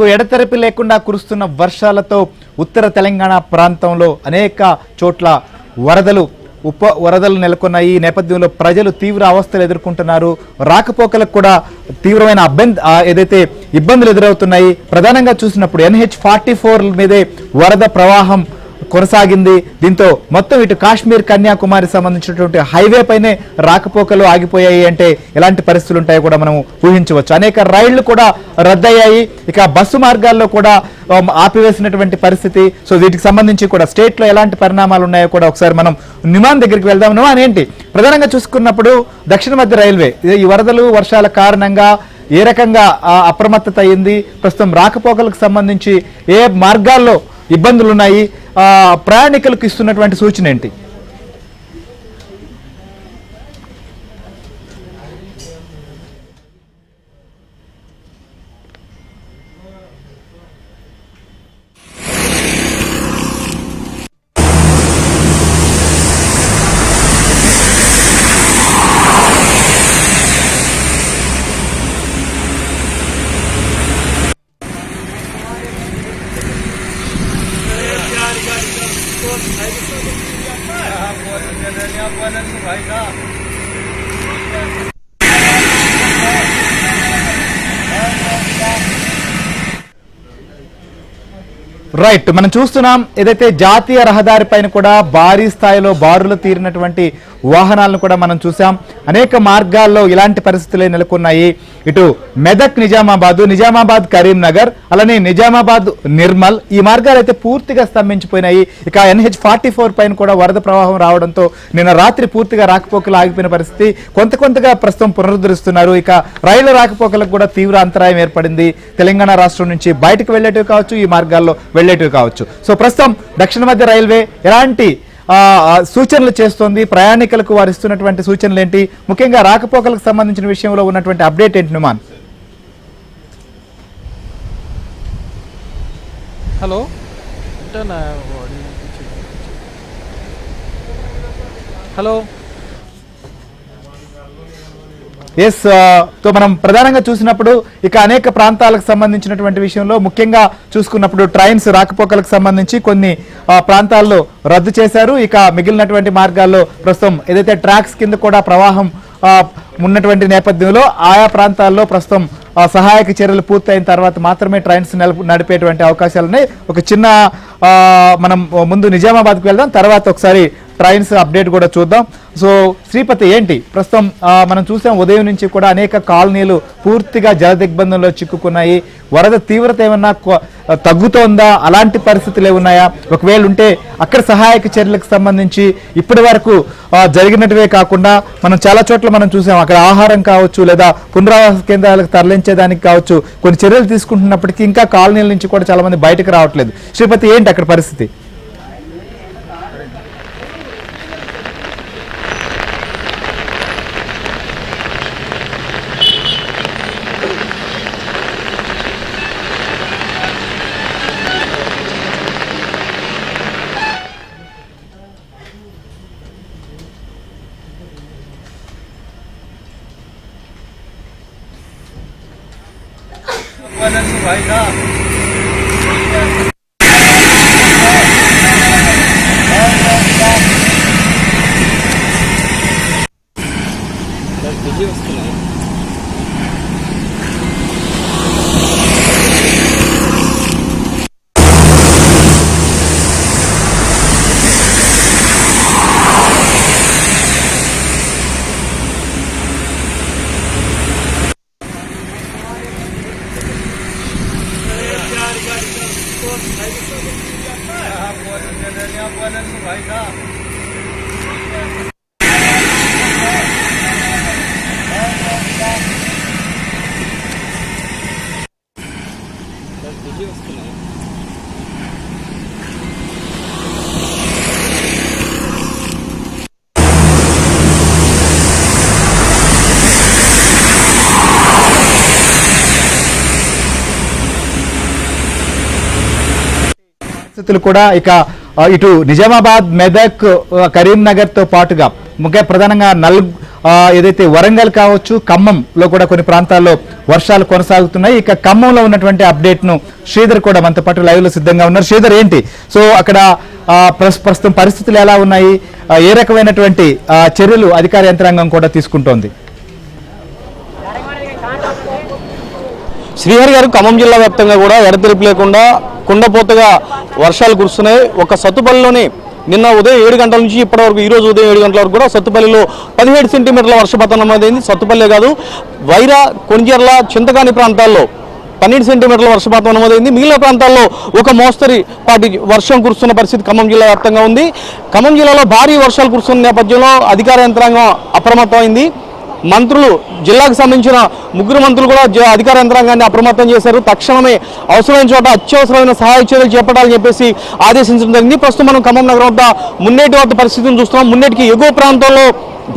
ఎడతెరిపి లేకుండా కురుస్తున్న వర్షాలతో ఉత్తర తెలంగాణ ప్రాంతంలో అనేక చోట్ల వరదలు నెలకొన్నాయి. ఈ నేపథ్యంలో ప్రజలు తీవ్ర అవస్థలు ఎదుర్కొంటున్నారు. రాకపోకలకు కూడా తీవ్రమైన ఏదైతే ఇబ్బందులు ఎదురవుతున్నాయి. ప్రధానంగా చూసినప్పుడు NH-44 మీదే వరద ప్రవాహం కొనసాగింది. దీంతో మొత్తం ఇటు కాశ్మీర్ కన్యాకుమారి సంబంధించినటువంటి హైవే పైనే రాకపోకలు ఆగిపోయాయి. అంటే ఎలాంటి పరిస్థితులు ఉంటాయో కూడా మనం ఊహించవచ్చు. అనేక రైళ్లు కూడా రద్దయ్యాయి. ఇక బస్సు మార్గాల్లో కూడా ఆపివేసినటువంటి పరిస్థితి. సో వీటికి సంబంధించి కూడా స్టేట్ లో ఎలాంటి పరిణామాలు ఉన్నాయో కూడా ఒకసారి మనం నిమాన్ దగ్గరికి వెళ్దాం. నిమాన్ ఏంటి ప్రధానంగా చూసుకున్నప్పుడు దక్షిణ మధ్య రైల్వే ఈ వరదలు వర్షాల కారణంగా ఏ రకంగా అప్రమత్తత అయింది, ప్రస్తుతం రాకపోకలకు సంబంధించి ఏ మార్గాల్లో ఇబ్బందులు ఉన్నాయి, ప్రయాణికులకు ఇస్తున్నటువంటి సూచన ఏంటి? రైట్, మనం చూస్తున్నాం ఏదైతే జాతీయ రహదారి పైన కూడా భారీ స్థాయిలో బారులు తీరినటువంటి వాహనాలను కూడా మనం చూసాం. అనేక మార్గాల్లో ఇలాంటి పరిస్థితులే నెలకొన్నాయి. ఇటు మెదక్ నిజామాబాద్ కరీంనగర్, అలానే నిజామాబాద్ నిర్మల్ ఈ మార్గాలు అయితే పూర్తిగా స్తంభించిపోయినాయి. ఇక NH-44 పైన కూడా వరద ప్రవాహం రావడంతో నిన్న రాత్రి పూర్తిగా రాకపోకలు ఆగిపోయిన పరిస్థితి. కొంతగా ప్రస్తుతం పునరుద్ధరిస్తున్నారు. ఇక రైళ్ల రాకపోకలకు కూడా తీవ్ర అంతరాయం ఏర్పడింది. తెలంగాణ రాష్ట్రం నుంచి బయటకు వెళ్లేటివి కావచ్చు, ఈ మార్గాల్లో వెళ్లేటివి కావచ్చు. సో ప్రస్తుతం దక్షిణ మధ్య రైల్వే ఎలాంటి సూచనలు చేస్తోంది, ప్రయాణికులకు వారు ఇస్తున్నటువంటి సూచనలు ఏంటి, ముఖ్యంగా రాకపోకలకు సంబంధించిన విషయంలో ఉన్నటువంటి అప్డేట్ ఏంటి నుమాన్? హలో హలో ఎస్, తో మనం ప్రధానంగా చూసినప్పుడు ఇక అనేక ప్రాంతాలకు సంబంధించినటువంటి విషయంలో ముఖ్యంగా చూసుకున్నప్పుడు ట్రైన్స్ రాకపోకలకు సంబంధించి కొన్ని ప్రాంతాల్లో రద్దు చేశారు. ఇక మిగిలినటువంటి మార్గాల్లో ప్రస్తుతం ఏదైతే ట్రాక్స్ కింద కూడా ప్రవాహం ఉన్నటువంటి నేపథ్యంలో ఆయా ప్రాంతాల్లో ప్రస్తుతం సహాయక చర్యలు పూర్తయిన తర్వాత మాత్రమే ట్రైన్స్ నడిపేటువంటి అవకాశాలు ఉన్నాయి. ఒక చిన్న మనం ముందు నిజామాబాద్కి వెళ్దాం, తర్వాత ఒకసారి ట్రైన్స్ అప్డేట్ కూడా చూద్దాం. సో శ్రీపతి ఏంటి ప్రస్తుతం మనం చూసాం ఉదయం నుంచి కూడా అనేక కాలనీలు పూర్తిగా జల దిగ్బంధంలో చిక్కుకున్నాయి. వరద తీవ్రత ఏమన్నా తగ్గుతోందా, అలాంటి పరిస్థితులు ఏమున్నాయా, ఒకవేళ ఉంటే అక్కడ సహాయక చర్యలకు సంబంధించి ఇప్పటి వరకు జరిగినట్టువే కాకుండా మనం చాలా చోట్ల మనం చూసాం అక్కడ ఆహారం కావచ్చు లేదా పునరావాస కేంద్రాలకు తరలించేదానికి కావచ్చు కొన్ని చర్యలు తీసుకుంటున్నప్పటికీ ఇంకా కాలనీల నుంచి కూడా చాలా మంది బయటకు రావట్లేదు. శ్రీపతి ఏంటి అక్కడ పరిస్థితి? भाई साहब बिजी వస్తున్నాయి. भाई साहब बिजी వస్తున్నాయి. పరిస్థితులు కూడా ఇక ఇటు నిజామాబాద్, మెదక్, కరీంనగర్ తో పాటుగా ముఖ్య ప్రధానంగా ఏదైతే వరంగల్ కావచ్చు, ఖమ్మంలో కూడా కొన్ని ప్రాంతాల్లో వర్షాలు కొనసాగుతున్నాయి. ఇక ఖమ్మంలో ఉన్నటువంటి అప్డేట్ ను శ్రీధర్ కూడా మనతో పాటు లైవ్ లో సిద్ధంగా ఉన్నారు. శ్రీధర్, ఏంటి సో అక్కడ ప్రస్తుతం పరిస్థితులు ఎలా ఉన్నాయి, ఏ రకమైనటువంటి చర్యలు అధికార యంత్రాంగం కూడా తీసుకుంటోంది? శ్రీహరి గారు, ఖమ్మం జిల్లా వ్యాప్తంగా కూడా ఎడతెరిపి లేకుండా కుండపోతగా వర్షాలు కురుస్తున్నాయి. ఒక సత్తుపల్లిలోనే నిన్న ఉదయం 7 గంటల నుంచి ఇప్పటివరకు ఈ రోజు ఉదయం 7 గంటల వరకు కూడా సత్తుపల్లిలో 17 సెంటీమీటర్ల వర్షపాతం నమోదైంది. సత్తుపల్లి కాదు, వైరా, కొణిజర్ల, చింతకాని ప్రాంతాల్లో 12 సెంటీమీటర్ల వర్షపాతం నమోదైంది. మిగిలిన ప్రాంతాల్లో ఒక మోస్తరు పాటి వర్షం కురుస్తున్న పరిస్థితి ఖమ్మం జిల్లా వ్యాప్తంగా ఉంది. ఖమ్మం జిల్లాలో భారీ వర్షాలు కురుస్తున్న నేపథ్యంలో అధికార యంత్రాంగం అప్రమత్తమైంది. మంత్రులు, జిల్లాకు సంబంధించిన 3 మంత్రులు కూడా అధికార యంత్రాంగాన్ని అప్రమత్తం చేశారు. తక్షణమే అవసరమైన చోట అత్యవసరమైన సహాయ చర్యలు చేపట్టాలని చెప్పేసి ఆదేశించడం జరిగింది. ప్రస్తుతం మనం ఖమ్మం నగరం వద్ద మున్నేటి వద్ద పరిస్థితిని చూస్తున్నాం. మున్నేటికి ఎగువ ప్రాంతంలో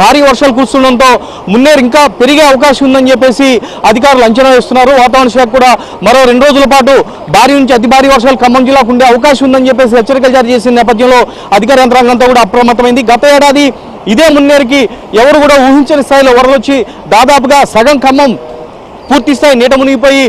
భారీ వర్షాలు కురుస్తుండడంతో మున్నేరు ఇంకా పెరిగే అవకాశం ఉందని చెప్పేసి అధికారులు అంచనా వేస్తున్నారు. వాతావరణ శాఖ కూడా మరో 2 రోజుల పాటు భారీ నుంచి అతి భారీ వర్షాలు ఖమ్మం జిల్లాకు ఉండే అవకాశం ఉందని చెప్పేసి హెచ్చరికలు జారీ చేసిన నేపథ్యంలో అధికార యంత్రాంగంతో కూడా అప్రమత్తమైంది. గత ఏడాది ఇదే మున్నేరుకి ఎవరు కూడా ఊహించని స్థాయిలో వరదొచ్చి దాదాపుగా సగం ఖమ్మం పూర్తి స్థాయి నీట మునిగిపోయి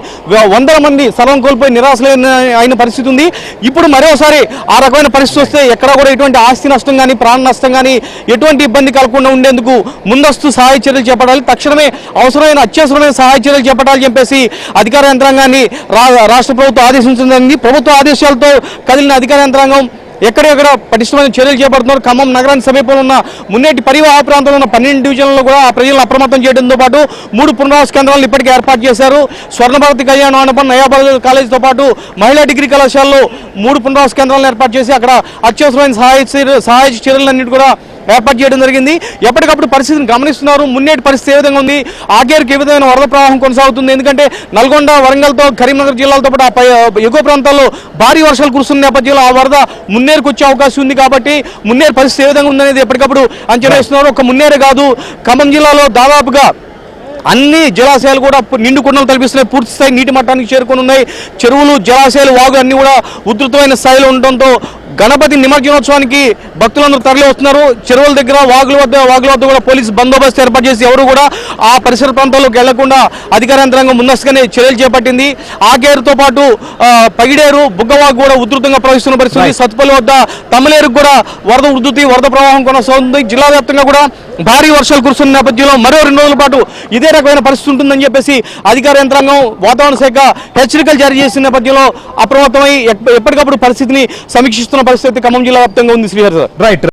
వందల మంది సర్వం కోల్పోయి నిరాశలైన పరిస్థితి ఉంది. ఇప్పుడు మరోసారి ఆ రకమైన పరిస్థితి వస్తే ఎక్కడ కూడా ఎటువంటి ఆస్తి నష్టం కానీ, ప్రాణ నష్టం కానీ ఎటువంటి ఇబ్బంది కలగకుండా ఉండేందుకు ముందస్తు సహాయ చర్యలు చేపట్టాలి. తక్షణమే అవసరమైన అత్యవసరమైన సహాయ చర్యలు చేపట్టాలని చెప్పేసి అధికార యంత్రాంగాన్ని రాష్ట్ర ప్రభుత్వం ఆదేశించడం జరిగింది. ప్రభుత్వ ఆదేశాలతో కదిలిన అధికార యంత్రాంగం ఎక్కడెక్కడ పటిష్టమైన చర్యలు చేపడుతున్నారు. ఖమ్మం నగరానికి సమీపంలో ఉన్న మున్నేటి పరివాహ ప్రాంతంలో ఉన్న 12 డివిజన్లలో కూడా ఆ ప్రజలను అప్రమత్తం చేయడంతో పాటు 3 పునరావాస కేంద్రాలను ఇప్పటికే ఏర్పాటు చేశారు. స్వర్ణభారతి కళ్యాణ మండపం, నయాబాద్ కాలేజీతో పాటు మహిళా డిగ్రీ కళాశాలలో 3 పునరావాస కేంద్రాలను ఏర్పాటు చేసి అక్కడ అత్యవసరమైన సహాయ చర్యలన్నింటి కూడా ఏర్పాటు చేయడం జరిగింది. ఎప్పటికప్పుడు పరిస్థితిని గమనిస్తున్నారు. మున్నేటి పరిస్థితి ఏ విధంగా ఉంది, ఆగేరుకి ఏ విధమైన వరద ప్రవాహం కొనసాగుతుంది. ఎందుకంటే నల్గొండ, వరంగల్తో కరీంనగర్ జిల్లాలతో పాటు ఎగువ ప్రాంతాల్లో భారీ వర్షాలు కురుస్తున్న నేపథ్యంలో ఆ వరద మున్నేరుకు వచ్చే అవకాశం ఉంది. కాబట్టి మున్నేరు పరిస్థితి ఏ విధంగా ఉందనేది ఎప్పటికప్పుడు అంచనా వేస్తున్నారు. ఒక మున్నేరే కాదు, ఖమ్మం జిల్లాలో దాదాపుగా అన్ని జలాశయాలు కూడా నిండు కుండలు తలపిస్తున్నాయి. పూర్తి స్థాయి నీటి మట్టానికి చేరుకొని ఉన్నాయి. చెరువులు, జలాశయాలు, వాగు అన్ని కూడా ఉధృతమైన స్థాయిలో ఉండడంతో గణపతి నిమజ్జనోత్సవానికి భక్తులందరూ తరలి వస్తున్నారు. చెరువుల దగ్గర, వాగుల వద్ద కూడా పోలీసు బందోబస్తు ఏర్పాటు చేసి ఎవరు కూడా ఆ పరిసర ప్రాంతాల్లోకి వెళ్లకుండా అధికార యంత్రాంగం ముందస్తుగానే చర్యలు చేపట్టింది. ఆగేరుతో పాటు పగిడేరు, బుగ్గవాగు కూడా ఉధృతంగా ప్రవహిస్తున్న పరిస్థితి. సత్తుపల్లి వద్ద తమలేరుకు కూడా వరద ప్రవాహం కొనసాగుతుంది. జిల్లా వ్యాప్తంగా కూడా భారీ వర్షాలు కురుస్తున్న నేపథ్యంలో మరో 2 రోజుల పాటు ఇదే రకమైన పరిస్థితి ఉంటుందని చెప్పేసి అధికార యంత్రాంగం, వాతావరణ శాఖ హెచ్చరికలు జారీ చేసిన నేపథ్యంలో అప్రమత్తమై ఎప్పటికప్పుడు పరిస్థితిని సమీక్షిస్తున్న పరిస్థితి ఖమ్మం జిల్లా వ్యాప్తంగా ఉంది. శ్రీహరి, రైట్.